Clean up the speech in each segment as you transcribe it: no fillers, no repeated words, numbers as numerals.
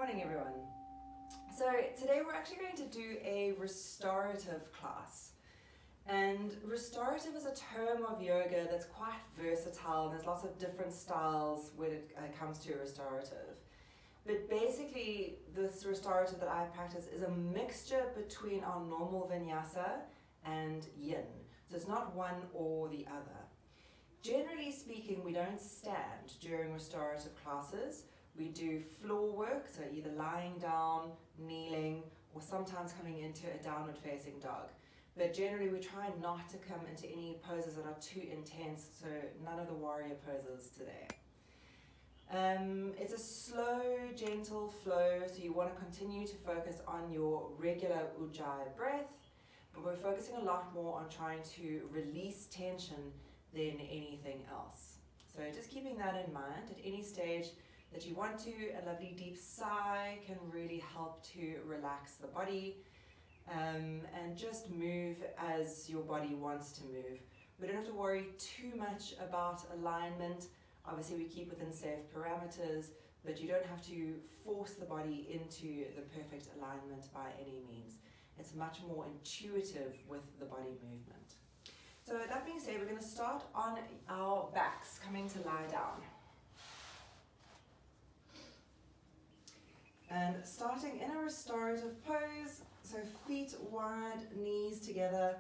morning, everyone. So today we're actually going to do a restorative class. And restorative is a term of yoga that's quite versatile, and there's lots of different styles when it comes to restorative. But basically, this restorative that I practice is a mixture between our normal vinyasa and yin. So it's not one or the other. Generally speaking, we don't stand during restorative classes. We do floor work, so either lying down, kneeling, or sometimes coming into a downward facing dog. But generally we try not to come into any poses that are too intense, so none of the warrior poses today. It's a slow, gentle flow, so you want to continue to focus on your regular ujjayi breath, but we're focusing a lot more on trying to release tension than anything else. So just keeping that in mind, at any stage that you want to, a lovely deep sigh can really help to relax the body. And just move as your body wants to move. We don't have to worry too much about alignment. Obviously we keep within safe parameters, but you don't have to force the body into the perfect alignment by any means. It's much more intuitive with the body movement. So that being said, we're going to start on our backs, coming to lie down. And starting in a restorative pose, so feet wide, knees together,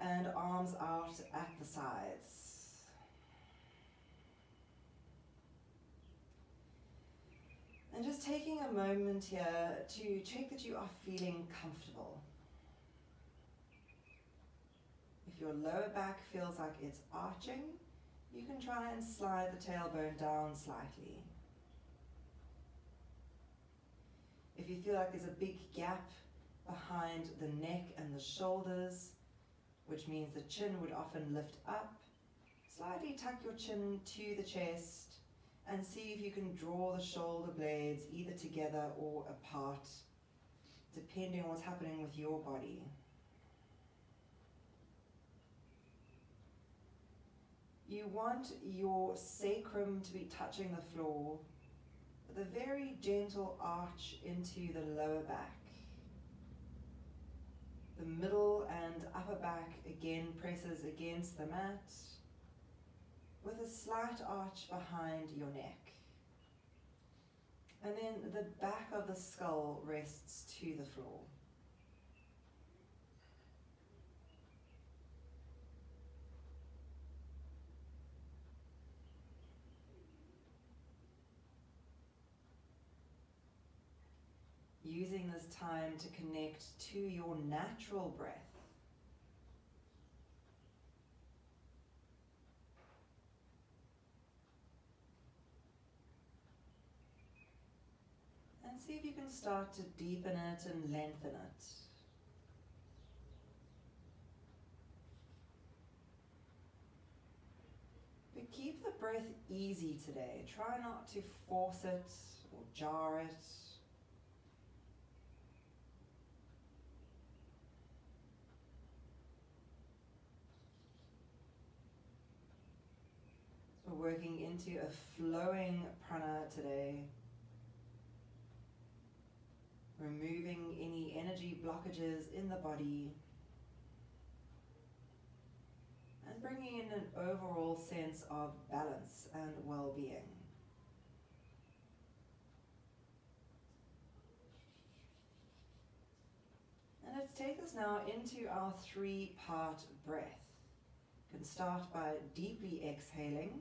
and arms out at the sides. And just taking a moment here to check that you are feeling comfortable. If your lower back feels like it's arching, you can try and slide the tailbone down slightly. If you feel like there's a big gap behind the neck and the shoulders, which means the chin would often lift up, slightly tuck your chin to the chest and see if you can draw the shoulder blades either together or apart, depending on what's happening with your body. You want your sacrum to be touching the floor, with a very gentle arch into the lower back. The middle and upper back again presses against the mat, with a slight arch behind your neck. And then the back of the skull rests to the floor. Using this time to connect to your natural breath. And see if you can start to deepen it and lengthen it. But keep the breath easy today. Try not to force it or jar it. We're working into a flowing prana today, removing any energy blockages in the body and bringing in an overall sense of balance and well-being. And let's take this now into our three-part breath. You can start by deeply exhaling,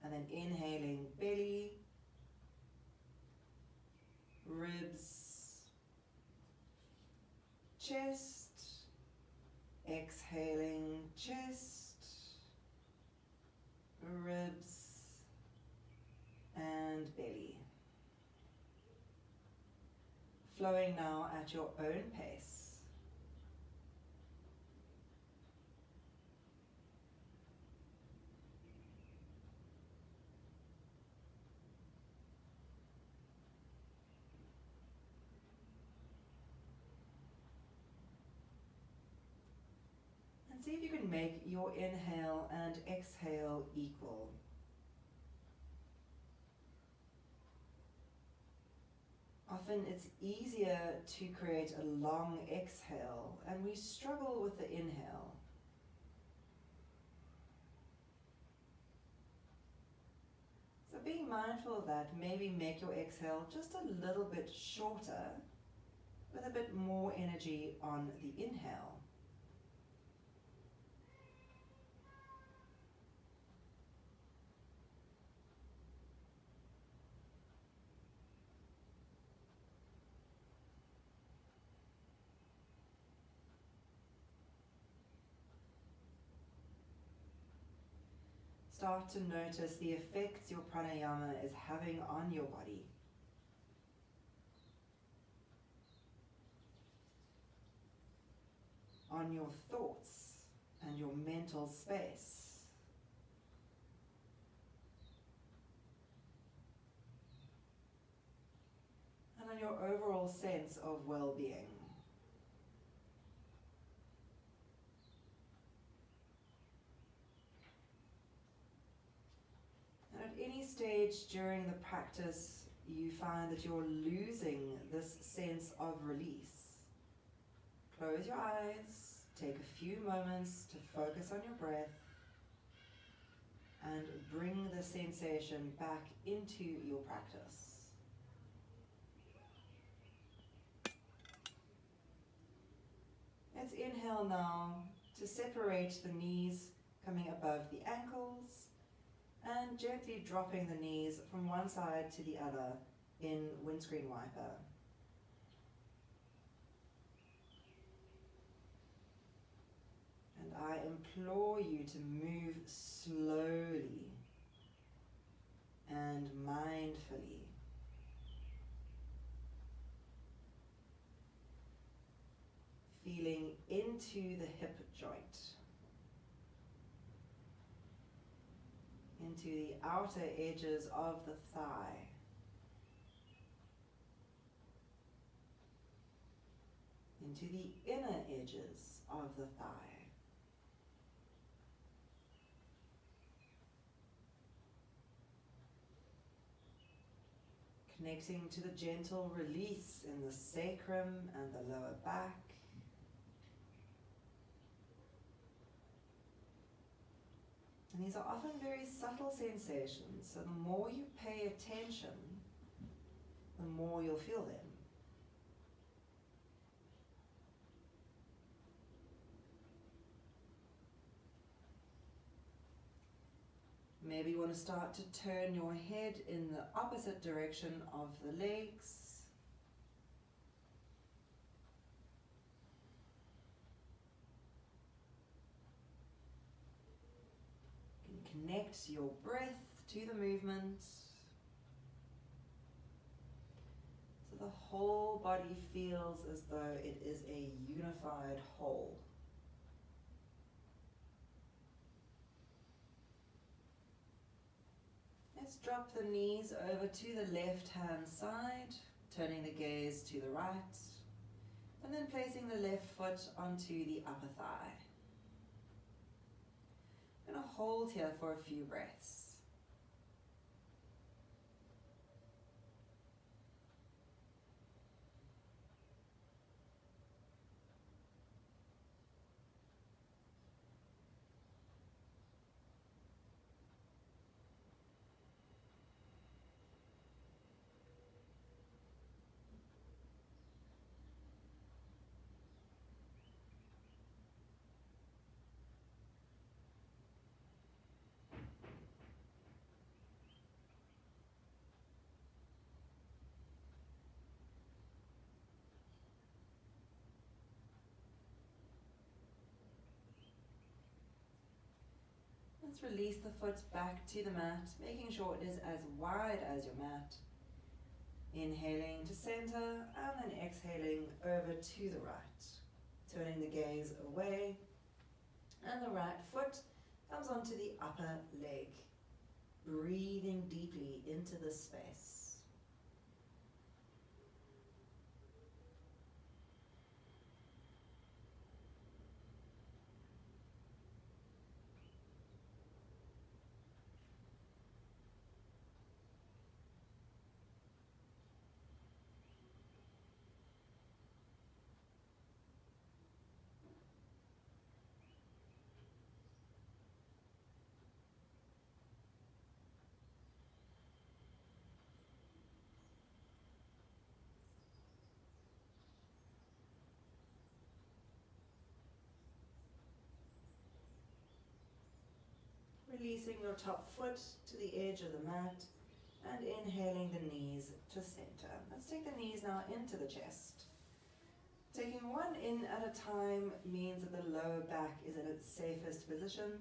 and then inhaling belly, ribs, chest, exhaling chest, ribs, and belly. Flowing now at your own pace. See if you can make your inhale and exhale equal. Often it's easier to create a long exhale, and we struggle with the inhale. So being mindful of that, maybe make your exhale just a little bit shorter with a bit more energy on the inhale. Start to notice the effects your pranayama is having on your body. On your thoughts and your mental space. And on your overall sense of well-being. And at any stage during the practice you find that you're losing this sense of release, close your eyes, take a few moments to focus on your breath, and bring the sensation back into your practice. Let's inhale now to separate the knees coming above the ankles and gently dropping the knees from one side to the other in windscreen wiper. And I implore you to move slowly and mindfully. Feeling into the hip joint, into the outer edges of the thigh, into the inner edges of the thigh. Connecting to the gentle release in the sacrum and the lower back. And these are often very subtle sensations, so the more you pay attention, the more you'll feel them. Maybe you want to start to turn your head in the opposite direction of the legs. You can connect your breath to the movement, so the whole body feels as though it is a unified whole. Let's drop the knees over to the left hand side, turning the gaze to the right, and then placing the left foot onto the upper thigh. I'm going to hold here for a few breaths. Let's release the foot back to the mat, making sure it is as wide as your mat. Inhaling to center and then exhaling over to the right. Turning the gaze away, and the right foot comes onto the upper leg. Breathing deeply into this space. releasing your top foot to the edge of the mat and inhaling the knees to center. Let's take the knees now into the chest. Taking one in at a time means that the lower back is in its safest position,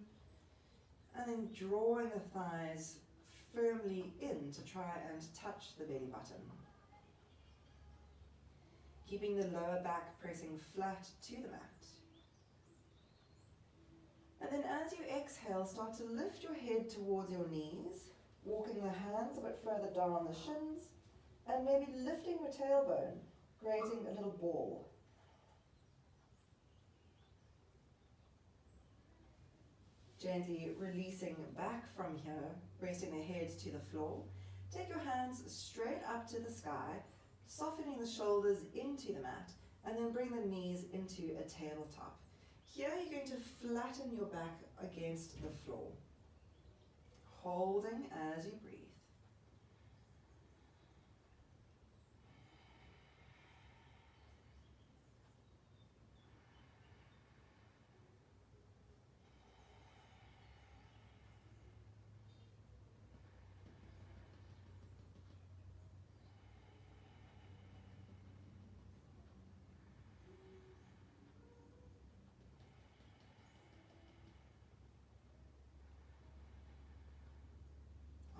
and then drawing the thighs firmly in to try and touch the belly button. Keeping the lower back pressing flat to the mat. And then as you exhale, start to lift your head towards your knees, walking the hands a bit further down the shins, and maybe lifting your tailbone, creating a little ball. Gently releasing back from here, resting the head to the floor. Take your hands straight up to the sky, softening the shoulders into the mat, and then bring the knees into a tabletop. Here you're going to flatten your back against the floor, holding as you breathe.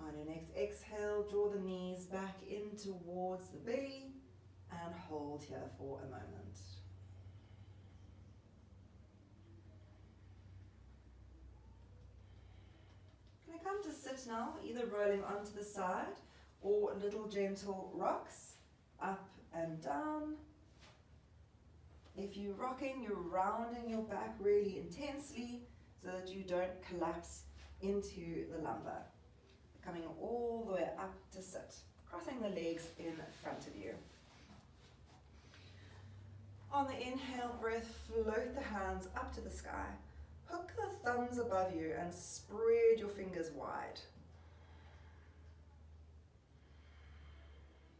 On your next exhale, draw the knees back in towards the belly and hold here for a moment. Can I come to sit now, either rolling onto the side or little gentle rocks up and down. If you're rocking, you're rounding your back really intensely so that you don't collapse into the lumbar. Coming all the way up to sit, crossing the legs in front of you. On the inhale breath, float the hands up to the sky. Hook the thumbs above you and spread your fingers wide.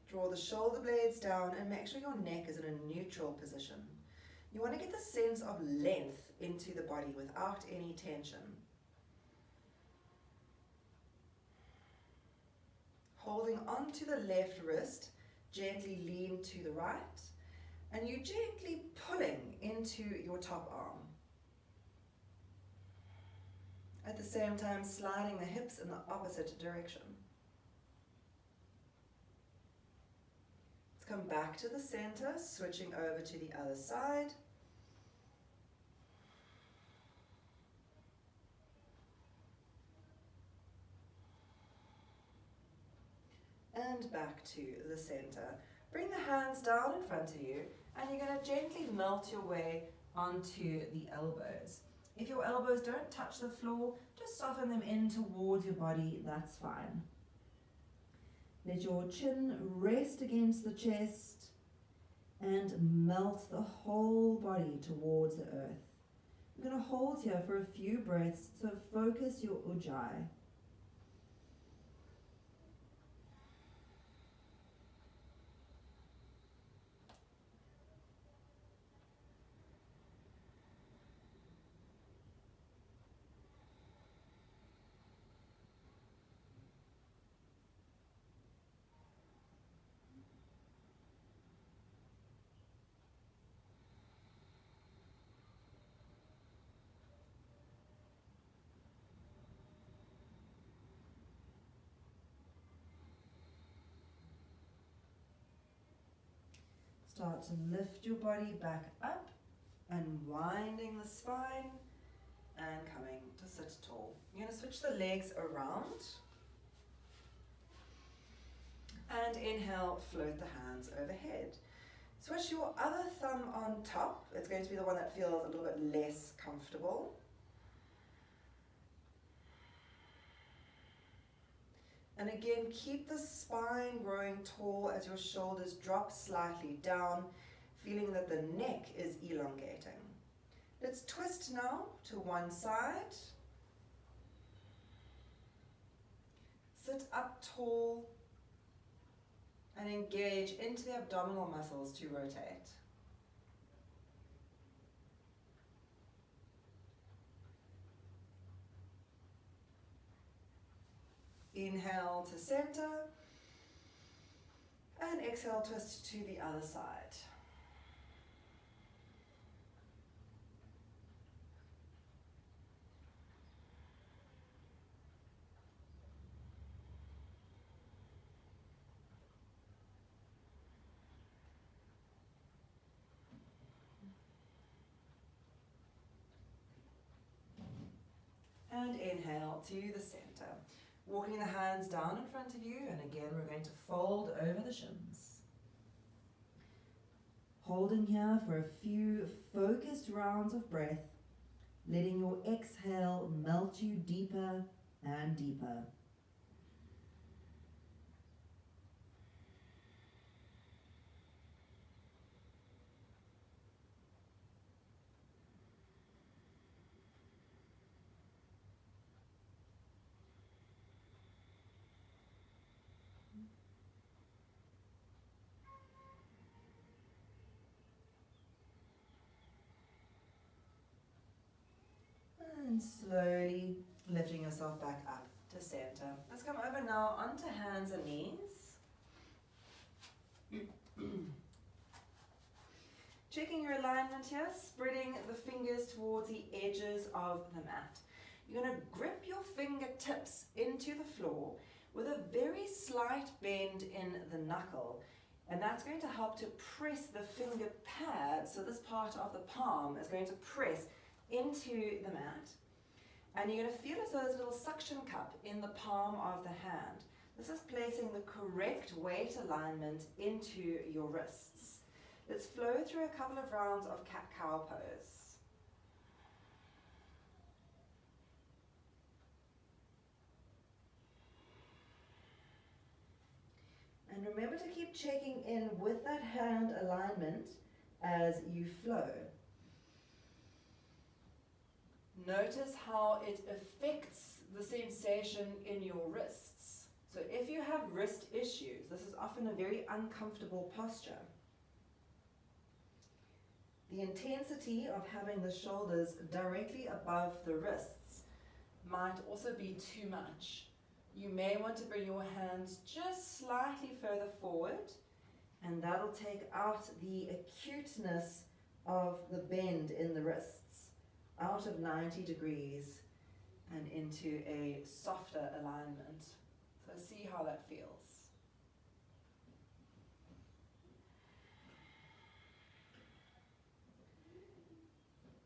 Draw the shoulder blades down and make sure your neck is in a neutral position. You want to get the sense of length into the body without any tension. Holding onto the left wrist, gently lean to the right, and you gently pulling into your top arm. At the same time, sliding the hips in the opposite direction. Let's come back to the center, switching over to the other side. And back to the center. Bring the hands down in front of you, and you're going to gently melt your way onto the elbows. If your elbows don't touch the floor, just soften them in towards your body, that's fine. Let your chin rest against the chest and melt the whole body towards the earth. You're going to hold here for a few breaths, so focus your ujjayi. Start to lift your body back up, unwinding the spine and coming to sit tall. You're going to switch the legs around and inhale, float the hands overhead. Switch your other thumb on top. It's going to be the one that feels a little bit less comfortable. And again, keep the spine growing tall as your shoulders drop slightly down, feeling that the neck is elongating. Let's twist now to one side. Sit up tall and engage into the abdominal muscles to rotate. Inhale to center. And exhale, twist to the other side. And inhale to the center. Walking the hands down in front of you, and again we're going to fold over the shins. Holding here for a few focused rounds of breath, letting your exhale melt you deeper and deeper. And slowly lifting yourself back up to center. Let's come over now onto hands and knees. Checking your alignment here, spreading the fingers towards the edges of the mat. You're going to grip your fingertips into the floor with a very slight bend in the knuckle. And that's going to help to press the finger pad, so this part of the palm is going to press into the mat. And you're going to feel as though there's a little suction cup in the palm of the hand. This is placing the correct weight alignment into your wrists. Let's flow through a couple of rounds of cat-cow pose. And remember to keep checking in with that hand alignment as you flow. Notice how it affects the sensation in your wrists. So if you have wrist issues, this is often a very uncomfortable posture. The intensity of having the shoulders directly above the wrists might also be too much. You may want to bring your hands just slightly further forward, and that'll take out the acuteness of the bend in the wrists, out of 90 degrees and into a softer alignment. So see how that feels.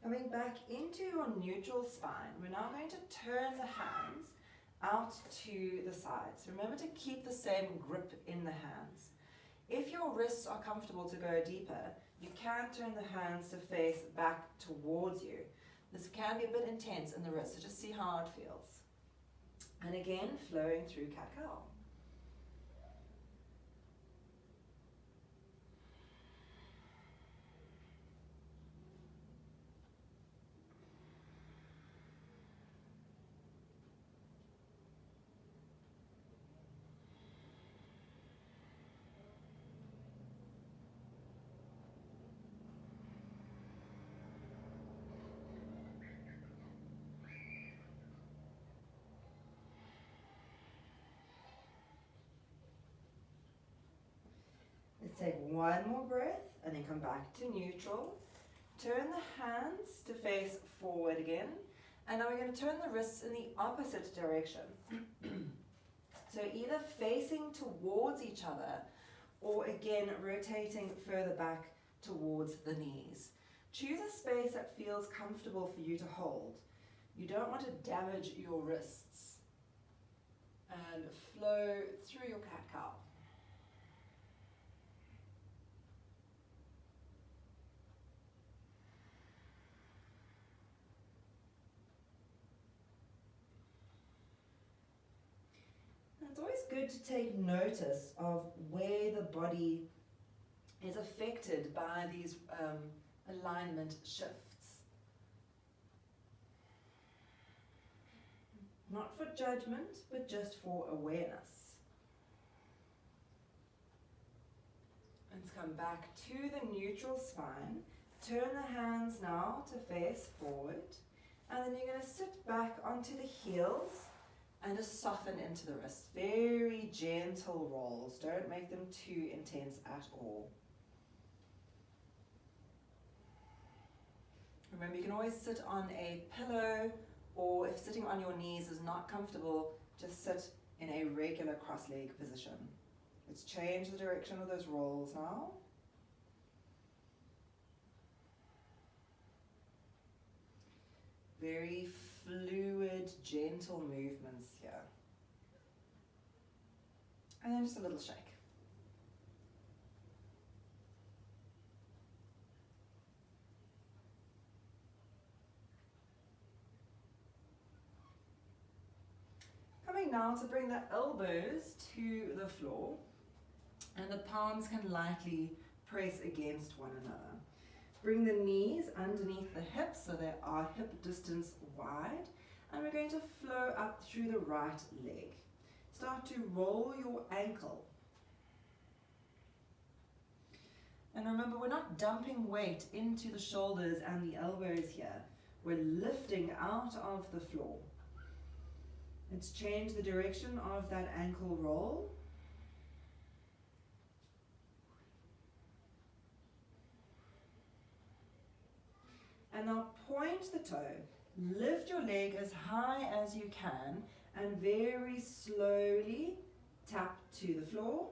Coming back into your neutral spine, we're now going to turn the hands out to the sides. Remember to keep the same grip in the hands. If your wrists are comfortable to go deeper, you can turn the hands to face back towards you. This can be a bit intense in the wrist, so just see how it feels. And again, flowing through cat-cow. Let's take one more breath and then come back to neutral. Turn the hands to face forward again. And now we're going to turn the wrists in the opposite direction. So either facing towards each other or again rotating further back towards the knees. Choose a space that feels comfortable for you to hold. You don't want to damage your wrists. And flow through your cat-cow. It's always good to take notice of where the body is affected by these alignment shifts. Not for judgment, but just for awareness. Let's come back to the neutral spine. Turn the hands now to face forward. And then you're going to sit back onto the heels and just soften into the wrist. Very gentle rolls. Don't make them too intense at all. Remember, you can always sit on a pillow, or if sitting on your knees is not comfortable, just sit in a regular cross-leg position. Let's change the direction of those rolls now. Very fluid, gentle movements here. And then just a little shake. Coming now to bring the elbows to the floor, and the palms can lightly press against one another. Bring the knees underneath the hips so they are hip distance wide, and we're going to flow up through the right leg. Start to roll your ankle. And remember, we're not dumping weight into the shoulders and the elbows here. We're lifting out of the floor. Let's change the direction of that ankle roll. And now point the toe. Lift your leg as high as you can and very slowly tap to the floor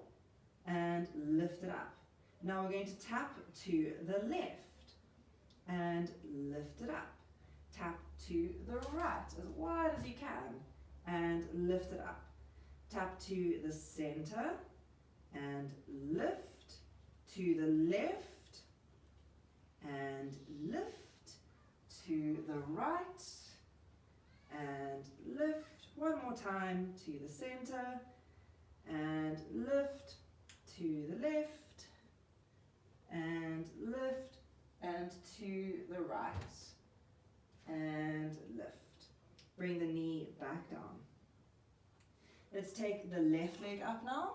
and lift it up. Now we're going to tap to the left and lift it up. Tap to the right as wide as you can and lift it up. Tap to the center and lift, to the left and lift, to the right and lift. One more time, to the center and lift, to the left and lift, and to the right and lift. Bring the knee back down. Let's take the left leg up now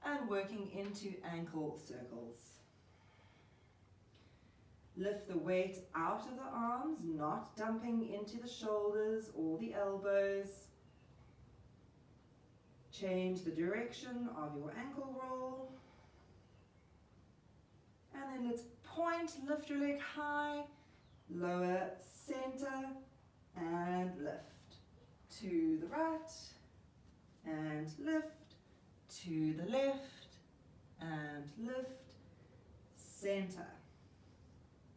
and working into ankle circles. Lift the weight out of the arms, not dumping into the shoulders or the elbows. Change the direction of your ankle roll. And then let's point, lift your leg high, lower, center, and lift. To the right, and lift. To the left, and lift. Center.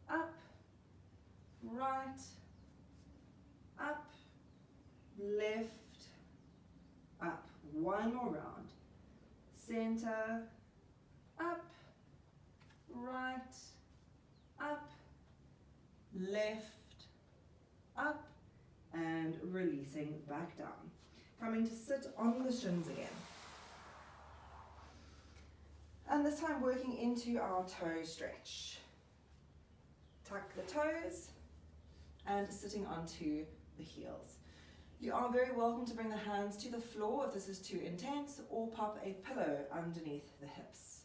Up, right, up, left, up. One more round. Center, up, right, up, left, up, and releasing back down. Coming to sit on the shins again. And this time working into our toe stretch. Tuck the toes and sitting onto the heels. You are very welcome to bring the hands to the floor if this is too intense, or pop a pillow underneath the hips.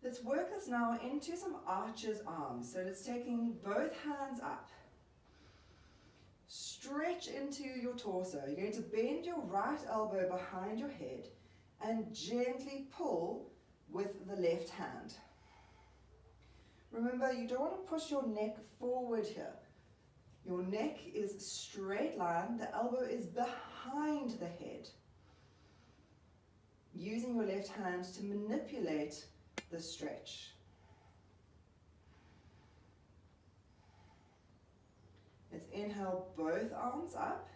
Let's work this now into some arches arms. So it's taking both hands up. Stretch into your torso. You're going to bend your right elbow behind your head and gently pull with the left hand. Remember, you don't want to push your neck forward here. Your neck is straight line, the elbow is behind the head. Using your left hand to manipulate the stretch. Let's inhale both arms up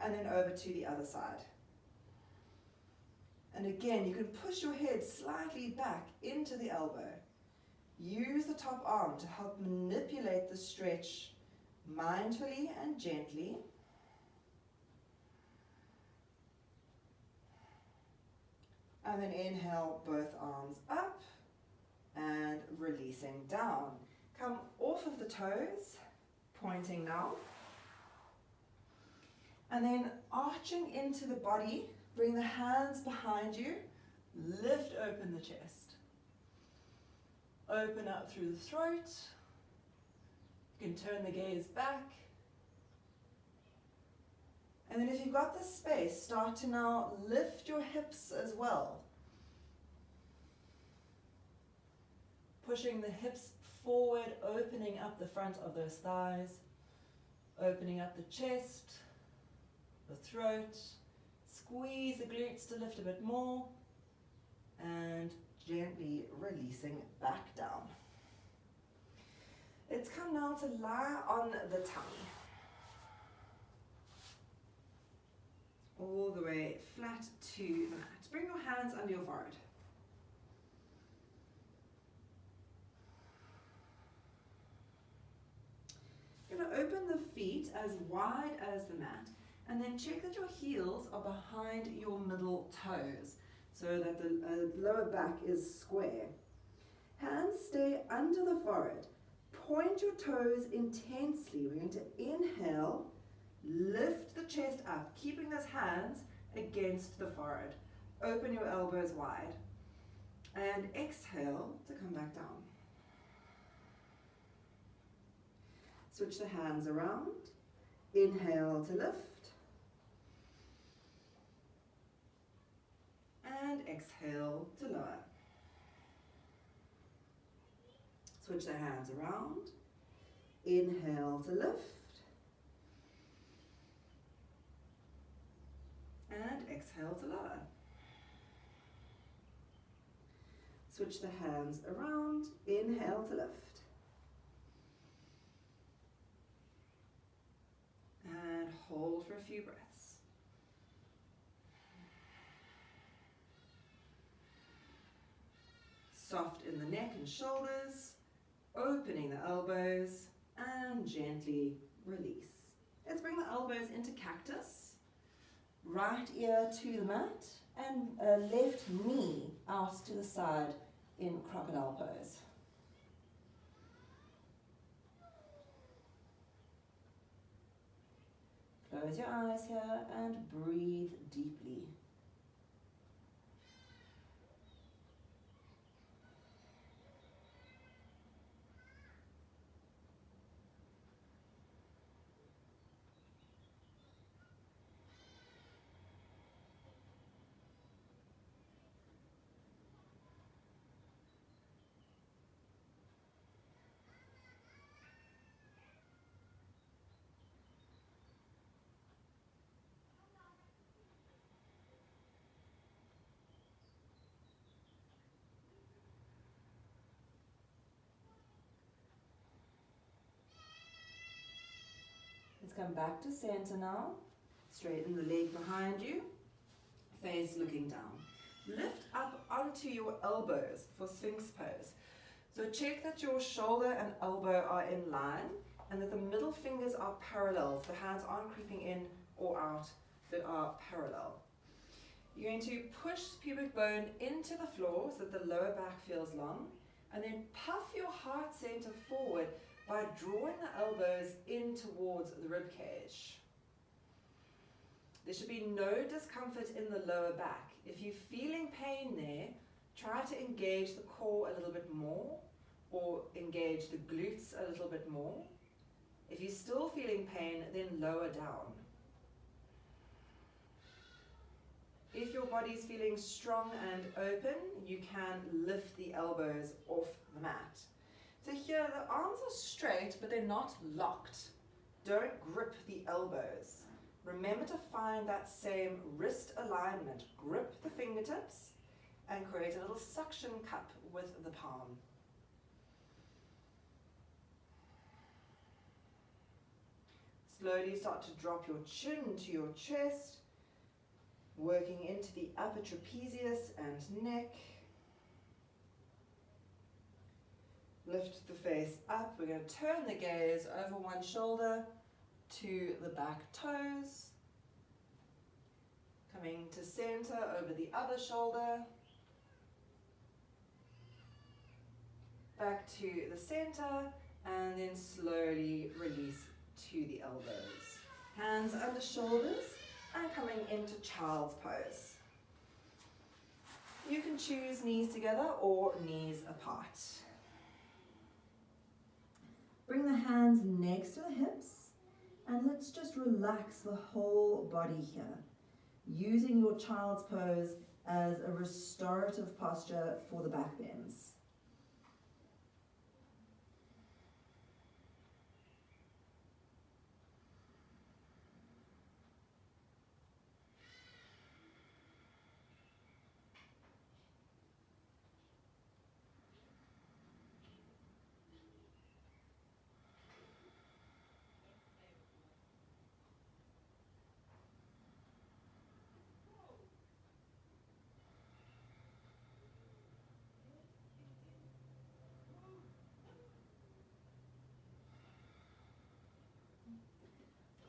and then over to the other side. And again, you can push your head slightly back into the elbow. Use the top arm to help manipulate the stretch mindfully and gently. And then inhale both arms up and releasing down. Come off of the toes, pointing now. And then arching into the body, bring the hands behind you, lift open the chest. Open up through the throat. You can turn the gaze back. And then if you've got the space, start to now lift your hips as well. Pushing the hips forward, opening up the front of those thighs, opening up the chest, the throat. Squeeze the glutes to lift a bit more, and gently releasing back down. Let's come now to lie on the tummy. All the way flat to the mat. Bring your hands under your forehead. You're going to open the feet as wide as the mat, and then check that your heels are behind your middle toes so that the lower back is square. Hands stay under the forehead. Point your toes intensely. We're going to inhale, lift the chest up, keeping those hands against the forehead. Open your elbows wide. And exhale to come back down. Switch the hands around. Inhale to lift. And exhale to lower. Switch the hands around. Inhale to lift. And exhale to lower. Switch the hands around. Inhale to lift. And hold for a few breaths. Soft in the neck and shoulders, opening the elbows, and gently release. Let's bring the elbows into cactus, right ear to the mat, and left knee out to the side in crocodile pose. Close your eyes here and breathe deeply. Let's come back to center now. Straighten the leg behind you. Face looking down. Lift up onto your elbows for Sphinx pose. So check that your shoulder and elbow are in line and that the middle fingers are parallel. So the hands aren't creeping in or out, but are parallel. You're going to push pubic bone into the floor so that the lower back feels long, and then puff your heart center forward by drawing the elbows in towards the rib cage. There should be no discomfort in the lower back. If you're feeling pain there, try to engage the core a little bit more or engage the glutes a little bit more. If you're still feeling pain, then lower down. If your body's feeling strong and open, you can lift the elbows off the mat. So here, the arms are straight, but they're not locked. Don't grip the elbows. Remember to find that same wrist alignment. Grip the fingertips and create a little suction cup with the palm. Slowly start to drop your chin to your chest, working into the upper trapezius and neck. Lift the face up. We're going to turn the gaze over one shoulder to the back toes. Coming to center over the other shoulder. Back to the center, and then slowly release to the elbows. Hands under shoulders and coming into child's pose. You can choose knees together or knees apart. Bring the hands next to the hips And let's just relax the whole body here, using your child's pose as a restorative posture for the back bends.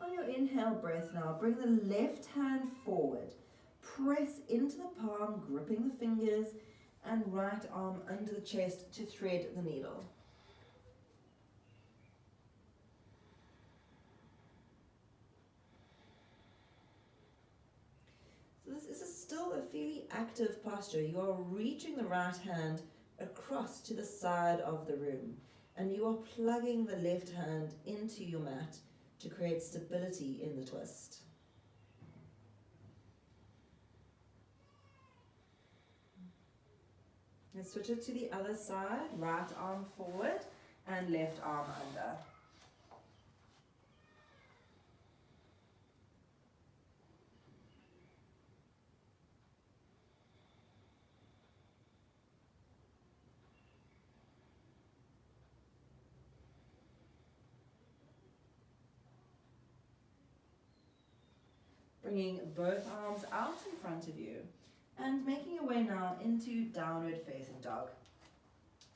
On your inhale breath now, bring the left hand forward. Press into the palm, gripping the fingers, and right arm under the chest to thread the needle. So this is still a fairly active posture. You are reaching the right hand across to the side of the room, and you are plugging the left hand into your mat to create stability in the twist. And switch it to the other side, right arm forward and left arm under. Bringing both arms out in front of you and making your way now into downward facing dog.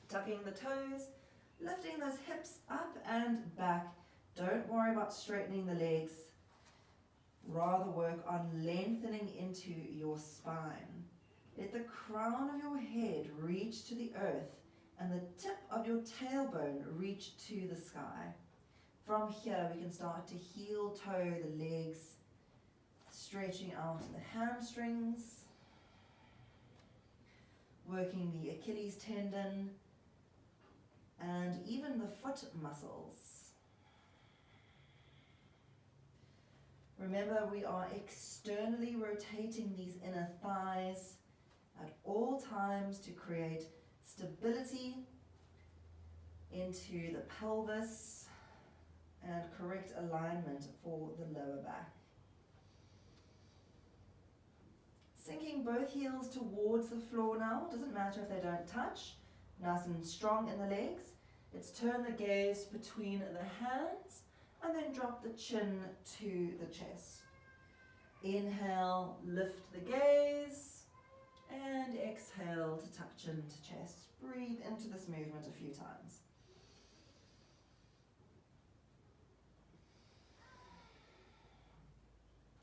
Tucking the toes, lifting those hips up and back. Don't worry about straightening the legs. Rather work on lengthening into your spine. Let the crown of your head reach to the earth and the tip of your tailbone reach to the sky. From here we can start to heel toe the legs, stretching out the hamstrings, working the Achilles tendon and even the foot muscles. Remember, we are externally rotating these inner thighs at all times to create stability into the pelvis and correct alignment for the lower back. Sinking both heels towards the floor now. Doesn't matter if they don't touch. Nice and strong in the legs. Let's turn the gaze between the hands and then drop the chin to the chest. Inhale, lift the gaze, and exhale to tuck chin to chest. Breathe into this movement a few times.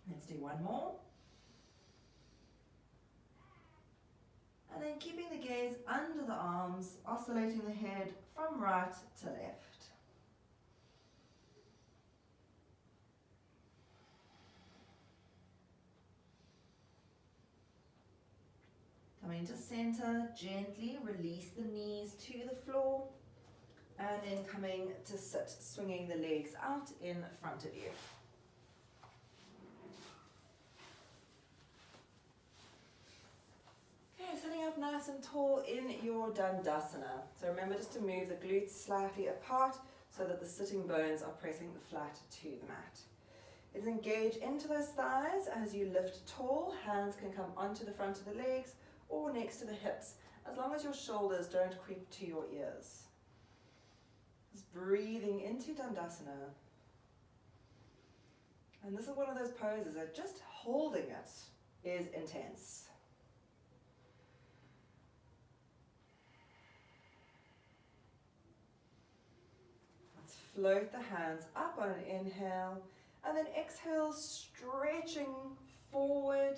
Let's do one more. And then keeping the gaze under the arms, oscillating the head from right to left. Coming to center, gently release the knees to the floor, and then coming to sit, swinging the legs out in front of you. Okay, sitting up nice and tall in your Dandasana. So remember just to move the glutes slightly apart so that the sitting bones are pressing flat to the mat. Let's engage into those thighs as you lift tall. Hands can come onto the front of the legs or next to the hips, as long as your shoulders don't creep to your ears. Just breathing into Dandasana. And this is one of those poses that just holding it is intense. Let's float the hands up on an inhale, and then exhale, stretching forward.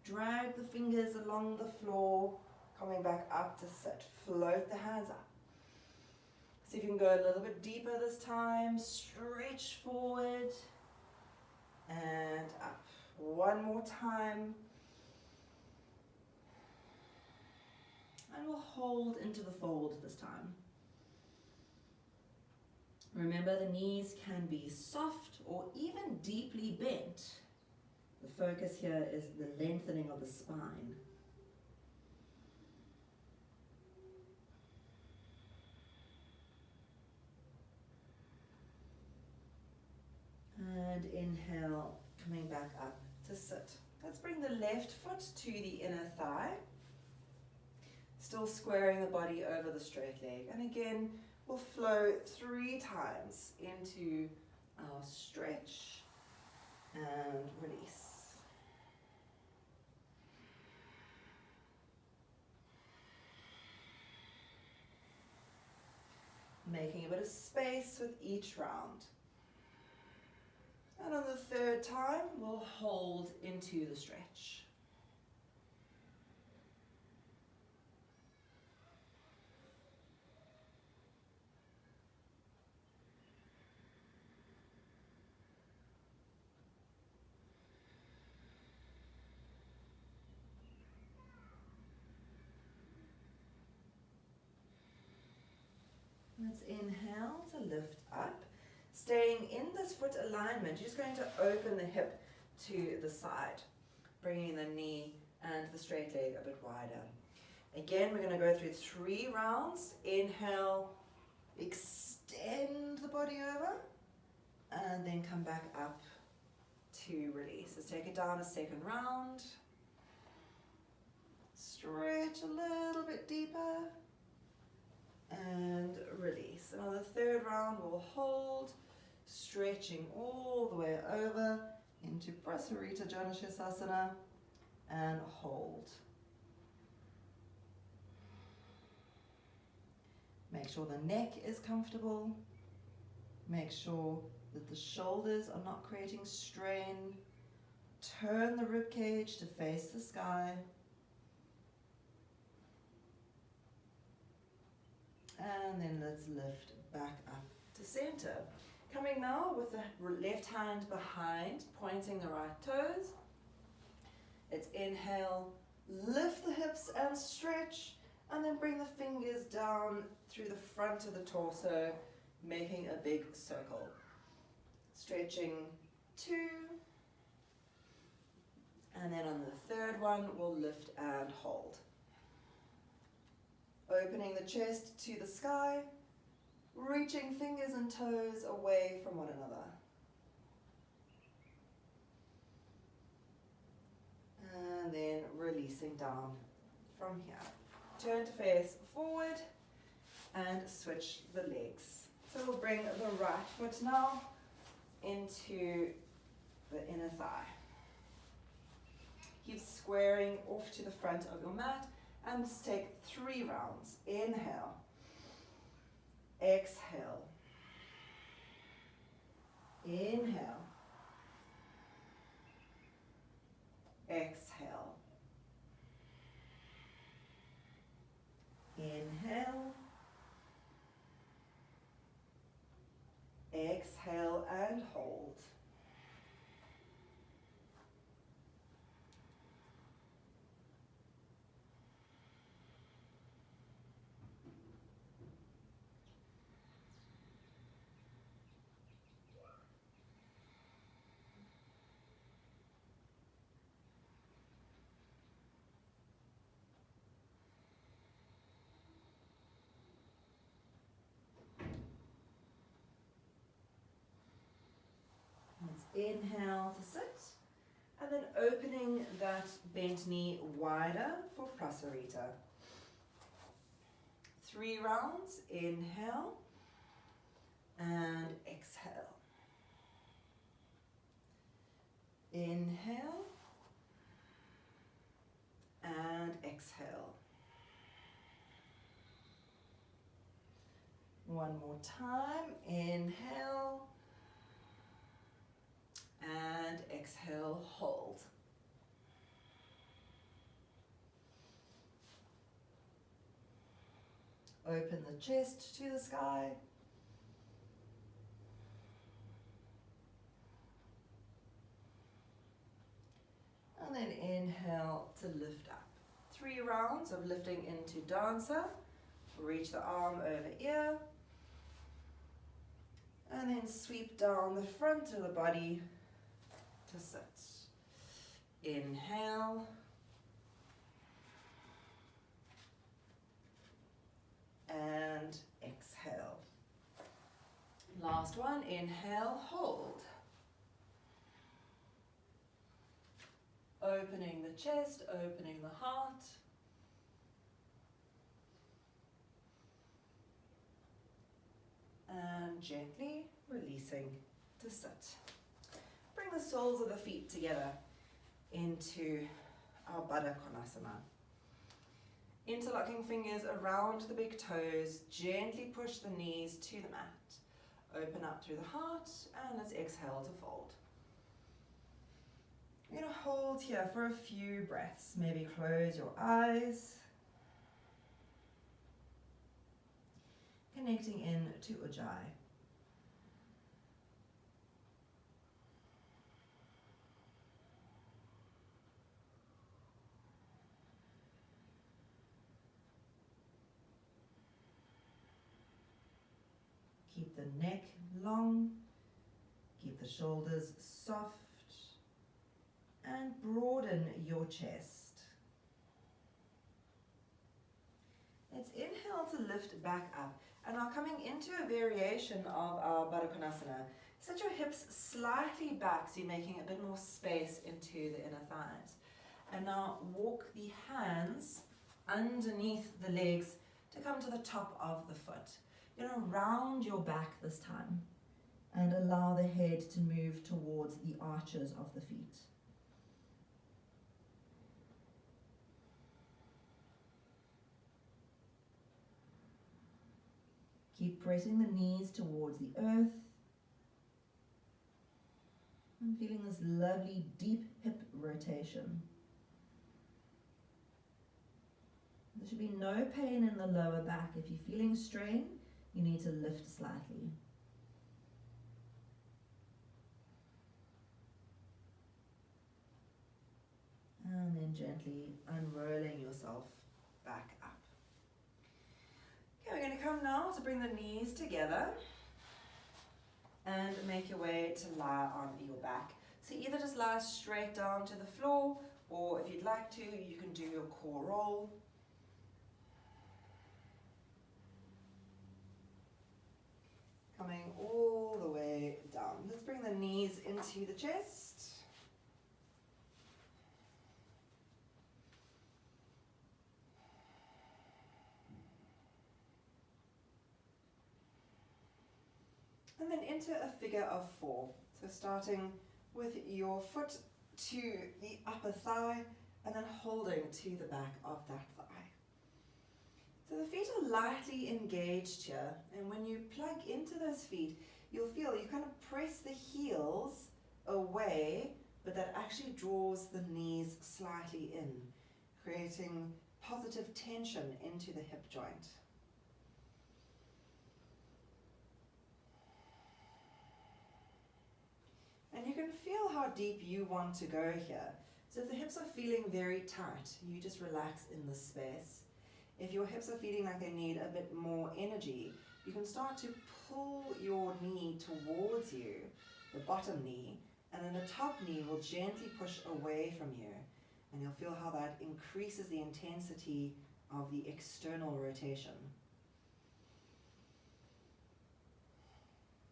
Drag the fingers along the floor, coming back up to sit. Float the hands up. See if you can go a little bit deeper this time. Stretch forward and up. One more time. And we'll hold into the fold this time. Remember, the knees can be soft or even deeply bent. The focus here is the lengthening of the spine. And inhale, coming back up to sit. Let's bring the left foot to the inner thigh. Still squaring the body over the straight leg. And again, we'll flow 3 times into our stretch and release. Making a bit of space with each round. And on the 3rd time, we'll hold into the stretch. Let's inhale to lift up. Staying in this foot alignment, you're just going to open the hip to the side, bringing the knee and the straight leg a bit wider. Again, we're going to go through 3 rounds. Inhale, extend the body over, and then come back up to release. Let's take it down a 2nd round. Stretch a little bit deeper. And release. And on the 3rd round, we'll hold, stretching all the way over into Prasarita Janashasana and hold. Make sure the neck is comfortable. Make sure that the shoulders are not creating strain. Turn the rib cage to face the sky. And then let's lift back up to center. Coming now with the left hand behind, pointing the right toes. Let's inhale, lift the hips and stretch, and then bring the fingers down through the front of the torso, making a big circle. Stretching 2. And then on the 3rd one, we'll lift and hold. Opening the chest to the sky, reaching fingers and toes away from one another. And then releasing down from here. Turn to face forward and switch the legs. So we'll bring the right foot now into the inner thigh. Keep squaring off to the front of your mat. And let's take 3 rounds. Inhale. Exhale. Inhale. Exhale. Inhale. Exhale and hold. Inhale to sit, and then opening that bent knee wider for Prasarita. 3 rounds. Inhale and exhale. Inhale and exhale. One more time. Inhale and exhale, hold. Open the chest to the sky. And then inhale to lift up. 3 rounds of lifting into dancer. Reach the arm over ear. And then sweep down the front of the body to sit. Inhale. And exhale. Last one, inhale, hold. Opening the chest, opening the heart. And gently releasing to sit. Bring the soles of the feet together into our Baddha Konasana. Interlocking fingers around the big toes, gently push the knees to the mat. Open up through the heart, and let's exhale to fold. You're going to hold here for a few breaths. Maybe close your eyes. Connecting in to Ujjayi. Keep the neck long, keep the shoulders soft, and broaden your chest. Let's inhale to lift back up. And now coming into a variation of our Baddha Konasana, set your hips slightly back so you're making a bit more space into the inner thighs. And now walk the hands underneath the legs to come to the top of the foot. You're going to round your back this time and allow the head to move towards the arches of the feet. Keep pressing the knees towards the earth. I'm feeling this lovely deep hip rotation. There should be no pain in the lower back. If you're feeling strain, you need to lift slightly. And then gently unrolling yourself back up. Okay, we're going to come now to bring the knees together and make your way to lie on your back. So either just lie straight down to the floor, or if you'd like to, you can do your core roll. Coming all the way down. Let's bring the knees into the chest. And then into a figure of 4. So starting with your foot to the upper thigh and then holding to the back of that thigh. So the feet are lightly engaged here, and when you plug into those feet, you'll feel you kind of press the heels away, but that actually draws the knees slightly in, creating positive tension into the hip joint. And you can feel how deep you want to go here. So if the hips are feeling very tight, you just relax in this space. If your hips are feeling like they need a bit more energy, you can start to pull your knee towards you, the bottom knee, and then the top knee will gently push away from you. And you'll feel how that increases the intensity of the external rotation.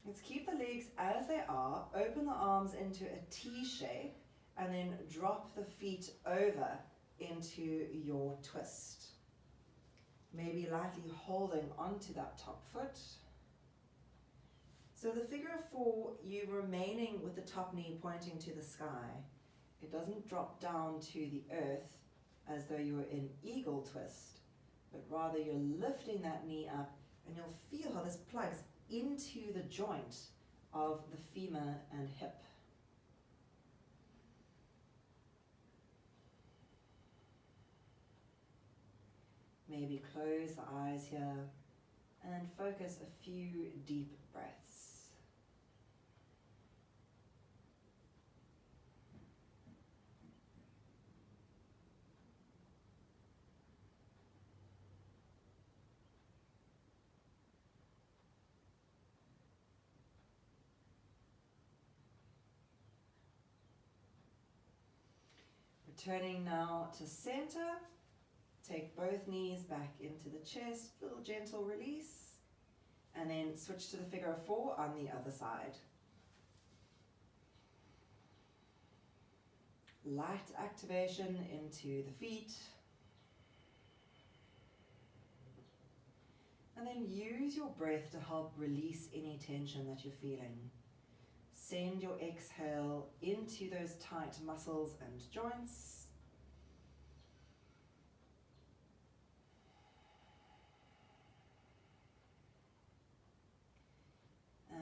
Let's keep the legs as they are, open the arms into a T shape, and then drop the feet over into your twist. Maybe lightly holding onto that top foot. So the figure of 4, you remaining with the top knee pointing to the sky. It doesn't drop down to the earth as though you were in eagle twist, but rather you're lifting that knee up, and you'll feel how this plugs into the joint of the femur and hip. Maybe close the eyes here and focus a few deep breaths. Returning now to center. Take both knees back into the chest, little gentle release, and then switch to the figure of 4 on the other side. Light activation into the feet. And then use your breath to help release any tension that you're feeling. Send your exhale into those tight muscles and joints.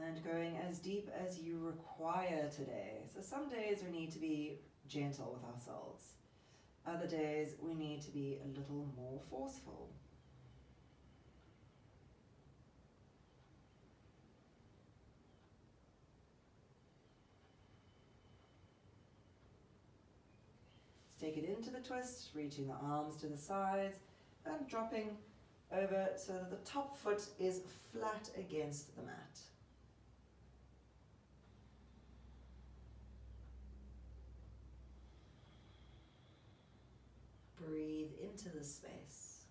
And going as deep as you require today. So some days we need to be gentle with ourselves. Other days we need to be a little more forceful. Let's take it into the twist, reaching the arms to the sides and dropping over so that the top foot is flat against the mat. Breathe into the space.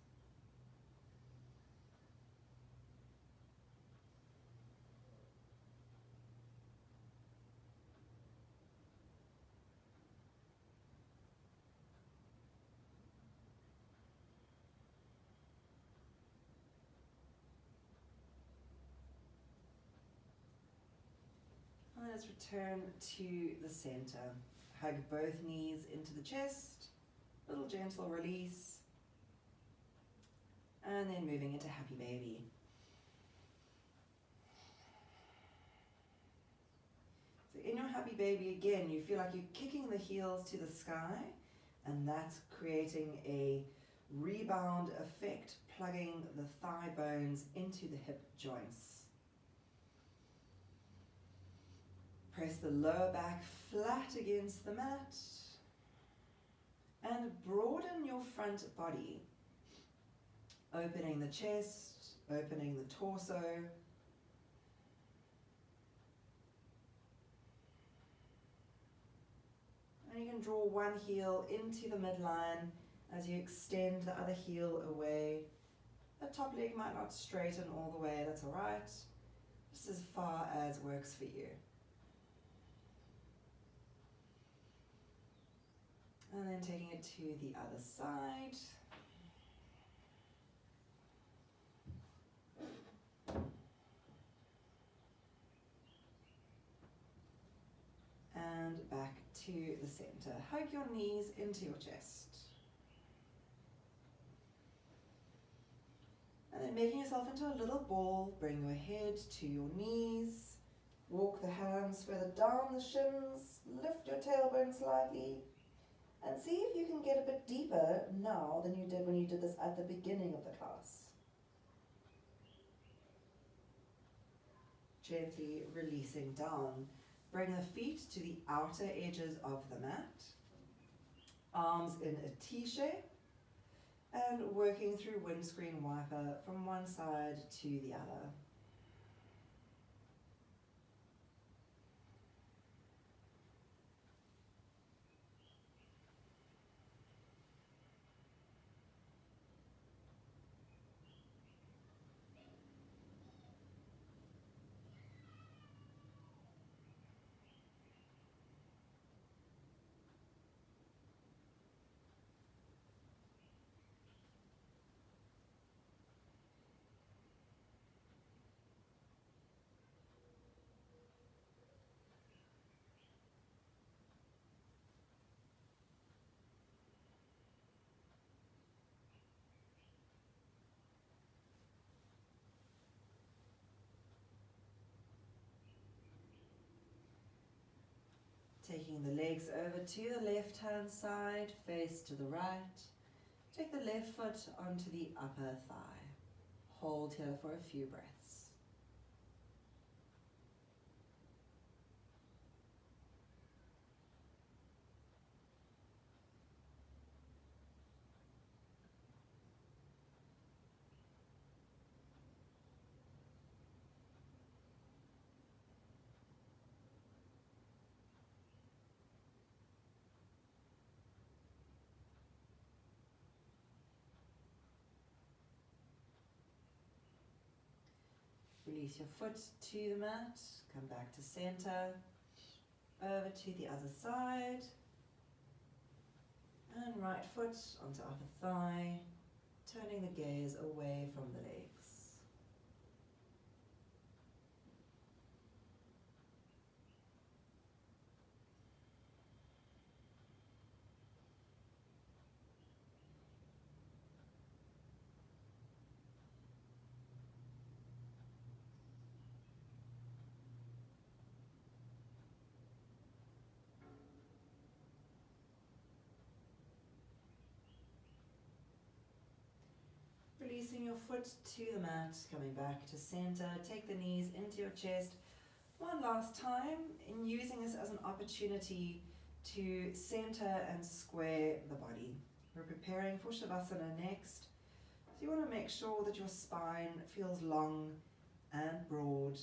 And let's return to the center. Hug both knees into the chest. Little gentle release, and then moving into happy baby. So in your happy baby again, you feel like you're kicking the heels to the sky, and that's creating a rebound effect, plugging the thigh bones into the hip joints. Press the lower back flat against the mat. And broaden your front body, opening the chest, opening the torso. And you can draw one heel into the midline as you extend the other heel away. The top leg might not straighten all the way, that's all right. Just as far as works for you. And then taking it to the other side. And back to the center. Hug your knees into your chest. And then making yourself into a little ball, bring your head to your knees. Walk the hands further down the shins. Lift your tailbone slightly. And see if you can get a bit deeper now than you did when you did this at the beginning of the class. Gently releasing down. Bring the feet to the outer edges of the mat. Arms in a T shape. And working through windscreen wiper from one side to the other. Taking the legs over to the left hand side, face to the right. Take the left foot onto the upper thigh. Hold here for a few breaths. Release your foot to the mat, come back to center, over to the other side, and right foot onto upper thigh, turning the gaze away from the legs. Releasing your foot to the mat, coming back to center, take the knees into your chest. One last time, in using this as an opportunity to center and square the body. We're preparing for Shavasana next. So you want to make sure that your spine feels long and broad,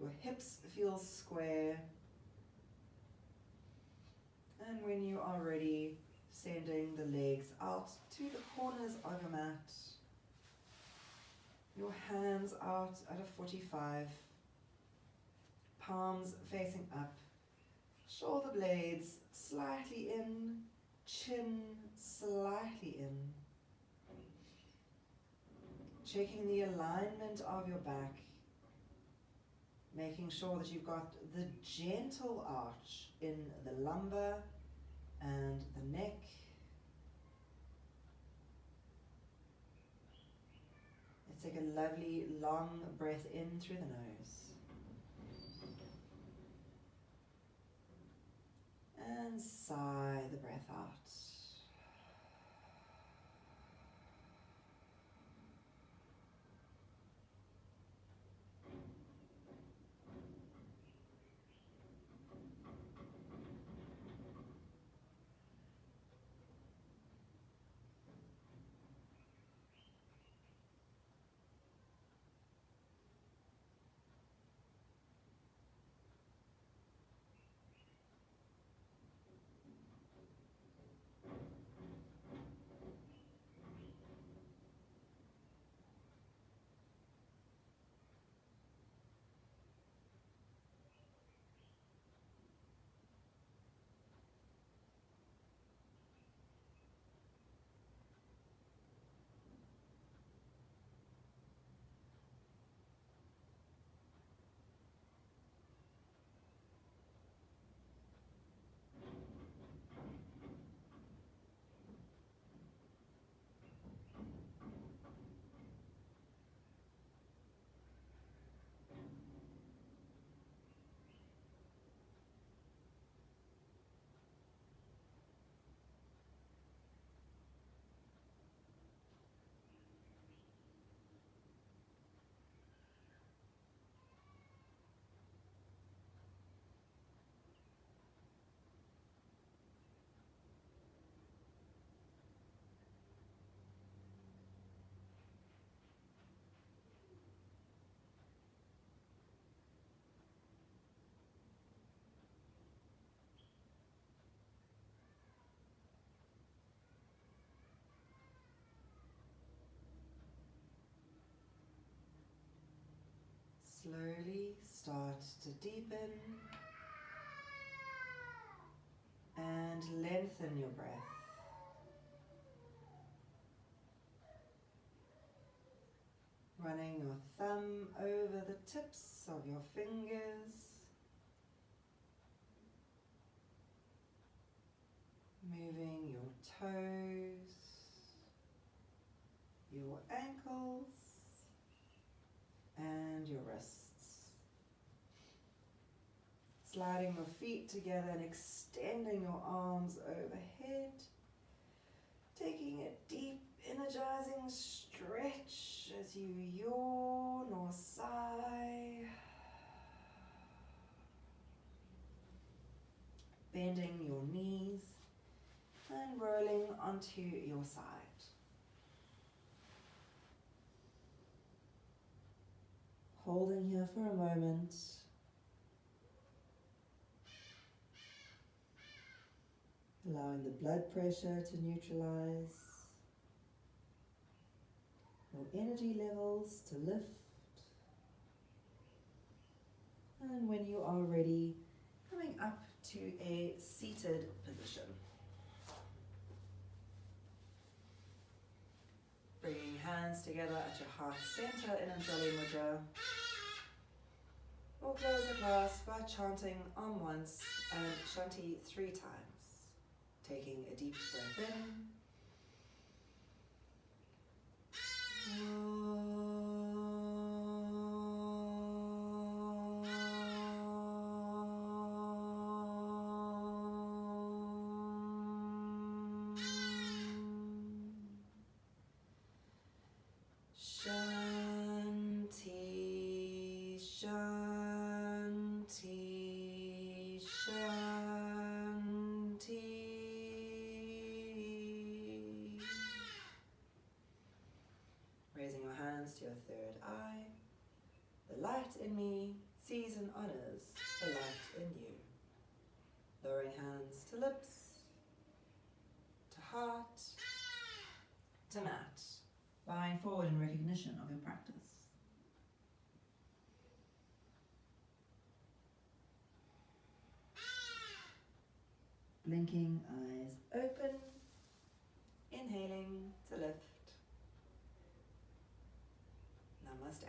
your hips feel square, and when you are ready, sending the legs out to the corners of your mat. Your hands out at a 45, palms facing up, shoulder blades slightly in, chin slightly in. Checking the alignment of your back, making sure that you've got the gentle arch in the lumbar and the neck. Take a lovely long breath in through the nose. And sigh the breath out. Slowly start to deepen and lengthen your breath. Running your thumb over the tips of your fingers. Moving your toes, your ankles, and your wrists. Sliding your feet together and extending your arms overhead. Taking a deep, energizing stretch as you yawn or sigh. Bending your knees and rolling onto your side. Holding here for a moment. Allowing the blood pressure to neutralize. Your energy levels to lift. And when you are ready, coming up to a seated position. Bringing hands together at your heart center in Anjali Mudra. Or close the class by chanting Om once and Shanti 3 times. Taking a deep breath in. Shanti, Shanti, Shanti. Raising your hands to your third eye. The light in me sees and honors the light in you. Lowering hands to lips, to heart, to mat. Bowing forward in recognition of your practice. Blinking eyes open. Inhaling to lift. Namaste.